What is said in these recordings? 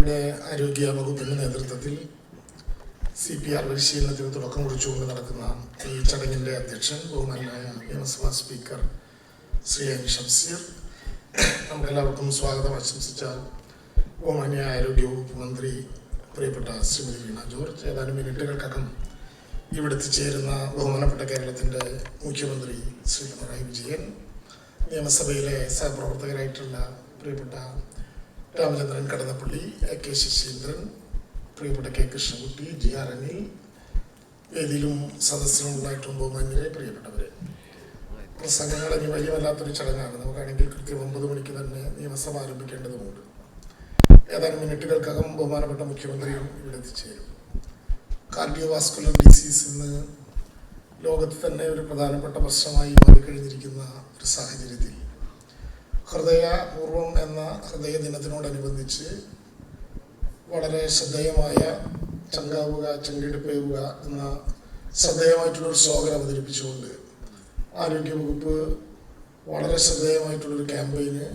നമ്മുടെ ആരോഗ്യ വകുപ്പിൻ്റെ നേതൃത്വത്തിൽ CPR പരിശീലനത്തിന് തുടക്കം കുറിച്ചുകൊണ്ട് നടക്കുന്ന ഈ ചടങ്ങിൻ്റെ അധ്യക്ഷൻ ബഹുമാന്യനായ നിയമസഭാ സ്പീക്കർ ശ്രീ എൻ ഷംസീർ, നമുക്കെല്ലാവർക്കും സ്വാഗതം ആശംസിച്ച ബഹുമാന്യ ആരോഗ്യ വകുപ്പ് മന്ത്രി പ്രിയപ്പെട്ട ശ്രീമതി വീണ ജോർജ്, ഏതാനും മിനിറ്റുകൾക്കകം ഇവിടെ എത്തിച്ചേരുന്ന ബഹുമാനപ്പെട്ട കേരളത്തിൻ്റെ മുഖ്യമന്ത്രി ശ്രീ പിണറായി വിജയൻ, നിയമസഭയിലെ സഹപ്രവർത്തകരായിട്ടുള്ള പ്രിയപ്പെട്ട രാമചന്ദ്രൻ കടന്നപ്പള്ളി, AK ശശീന്ദ്രൻ, പ്രിയപ്പെട്ട K കൃഷ്ണൻകുട്ടി, GR അനിൽ, വേദിയിലും സദസ്സിലും ഉണ്ടായിട്ടും ബഹുമാന്യരെ, പ്രിയപ്പെട്ടവരെ, പ്രസംഗങ്ങൾ ഇനി വലിയമല്ലാത്തൊരു ചടങ്ങാണ്. നമുക്കാണെങ്കിൽ കൃത്യം 9 മണിക്ക് തന്നെ നിയമസഭ ആരംഭിക്കേണ്ടതുണ്ട്. ഏതാനും മിനിറ്റുകൾക്കകം ബഹുമാനപ്പെട്ട മുഖ്യമന്ത്രിയും ഇവിടെ എത്തിച്ചേരും. കാർഡിയോവാസ്കുലർ ഡിസീസ് ഇന്ന് ലോകത്ത് തന്നെ ഒരു പ്രധാനപ്പെട്ട പ്രശ്നമായി മാറിക്കഴിഞ്ഞിരിക്കുന്ന ഒരു സാഹചര്യത്തിൽ ഹൃദയപൂർവം എന്ന ഹൃദയ ദിനത്തിനോടനുബന്ധിച്ച് വളരെ ശ്രദ്ധേയമായ ചങ്കാവുക ചങ്കിടിപ്പേവുക എന്ന ശ്രദ്ധേയമായിട്ടുള്ളൊരു സ്ലോഗൻ അവതരിപ്പിച്ചുകൊണ്ട് ആരോഗ്യവകുപ്പ് വളരെ ശ്രദ്ധേയമായിട്ടുള്ളൊരു ക്യാമ്പയിന്,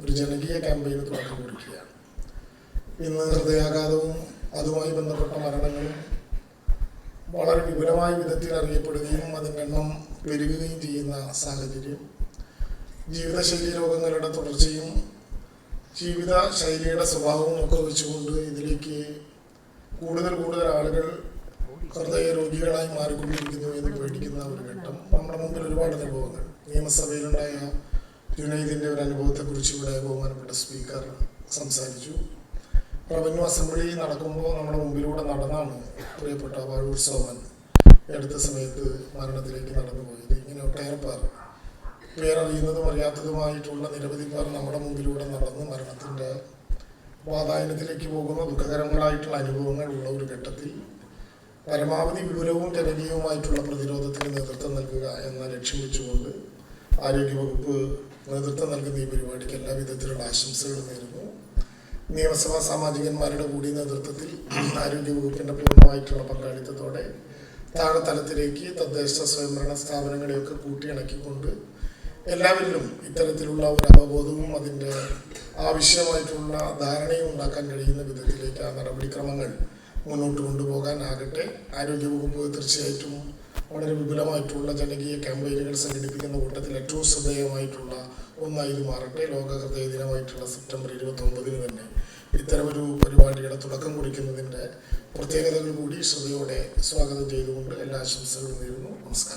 ഒരു ജനകീയ ക്യാമ്പയിന് തുടക്കം കുറിക്കുകയാണ്. ഇന്ന് ഹൃദയാഘാതവും അതുമായി ബന്ധപ്പെട്ട മരണങ്ങളും വളരെ വിപുലമായ വിധത്തിൽ അറിയപ്പെടുകയും അതിൻ്റെ എണ്ണം പെരുകുകയും ചെയ്യുന്ന സാഹചര്യം, ജീവിതശൈലി രോഗങ്ങളുടെ തുടർച്ചയും ജീവിതശൈലിയുടെ സ്വഭാവവും ഒക്കെ വെച്ചുകൊണ്ട് ഇതിലേക്ക് കൂടുതൽ ആളുകൾ ഹൃദയ രോഗികളായി മാറിക്കൊണ്ടിരിക്കുന്നു എന്ന് പേടിക്കുന്ന ഒരു ഘട്ടം. നമ്മുടെ മുമ്പിൽ ഒരുപാട് അനുഭവങ്ങൾ, നിയമസഭയിലുണ്ടായ ജുനൈദിൻ്റെ ഒരു അനുഭവത്തെക്കുറിച്ച് ഇവിടെ ബഹുമാനപ്പെട്ട സ്പീക്കർ സംസാരിച്ചു. റവന്യൂ അസംബ്ലി നടക്കുമ്പോൾ നമ്മുടെ മുമ്പിലൂടെ നടന്നാണ് പ്രിയപ്പെട്ട വാഴൂർ സോമൻ അടുത്ത സമയത്ത് മരണത്തിലേക്ക് നടന്നുപോയത്. ഇങ്ങനെ ഒട്ടേറെ പേരറിയുന്നതും അറിയാത്തതുമായിട്ടുള്ള നിരവധി പേർ നമ്മുടെ മുമ്പിലൂടെ നടന്ന് മരണത്തിൻ്റെ വാതായനത്തിലേക്ക് പോകുന്ന ദുഃഖകരങ്ങളായിട്ടുള്ള അനുഭവങ്ങൾ ഉള്ള ഒരു ഘട്ടത്തിൽ പരമാവധി വിപുലവും ജനകീയവുമായിട്ടുള്ള പ്രതിരോധത്തിന് നേതൃത്വം നൽകുക എന്ന ലക്ഷ്യം വെച്ചുകൊണ്ട് ആരോഗ്യവകുപ്പ് നേതൃത്വം നൽകുന്ന ഈ പരിപാടിക്ക് എല്ലാ വിധത്തിലുള്ള ആശംസകൾ നേരുന്നു. നിയമസഭാ സാമാജികന്മാരുടെ കൂടി നേതൃത്വത്തിൽ ആരോഗ്യവകുപ്പിൻ്റെ പൂർണ്ണമായിട്ടുള്ള പങ്കാളിത്തത്തോടെ താഴെത്തലത്തിലേക്ക് തദ്ദേശ സ്വയംഭരണ സ്ഥാപനങ്ങളെയൊക്കെ കൂട്ടിയിണക്കിക്കൊണ്ട് എല്ലാവരിലും ഇത്തരത്തിലുള്ള ഒരു അവബോധവും അതിൻ്റെ ആവശ്യമായിട്ടുള്ള ധാരണയും ഉണ്ടാക്കാൻ കഴിയുന്ന വിധത്തിലേക്ക് ആ നടപടിക്രമങ്ങൾ മുന്നോട്ട് കൊണ്ടുപോകാനാകട്ടെ. ആരോഗ്യവകുപ്പ് തീർച്ചയായിട്ടും വളരെ വിപുലമായിട്ടുള്ള ജനകീയ ക്യാമ്പയിനുകൾ സംഘടിപ്പിക്കുന്ന കൂട്ടത്തിൽ ഏറ്റവും ശ്രദ്ധേയമായിട്ടുള്ള ഒന്നായി ഇത് മാറട്ടെ. ലോക ഹൃദയ ദിനമായിട്ടുള്ള സെപ്റ്റംബർ 29 തന്നെ ഇത്തരമൊരു പരിപാടിയുടെ തുടക്കം കുറിക്കുന്നതിൻ്റെ പ്രത്യേകതകൾ കൂടി ശ്രദ്ധയോടെ സ്വാഗതം ചെയ്തുകൊണ്ട് എല്ലാ ആശംസകളും നേരുന്നു. നമസ്കാരം.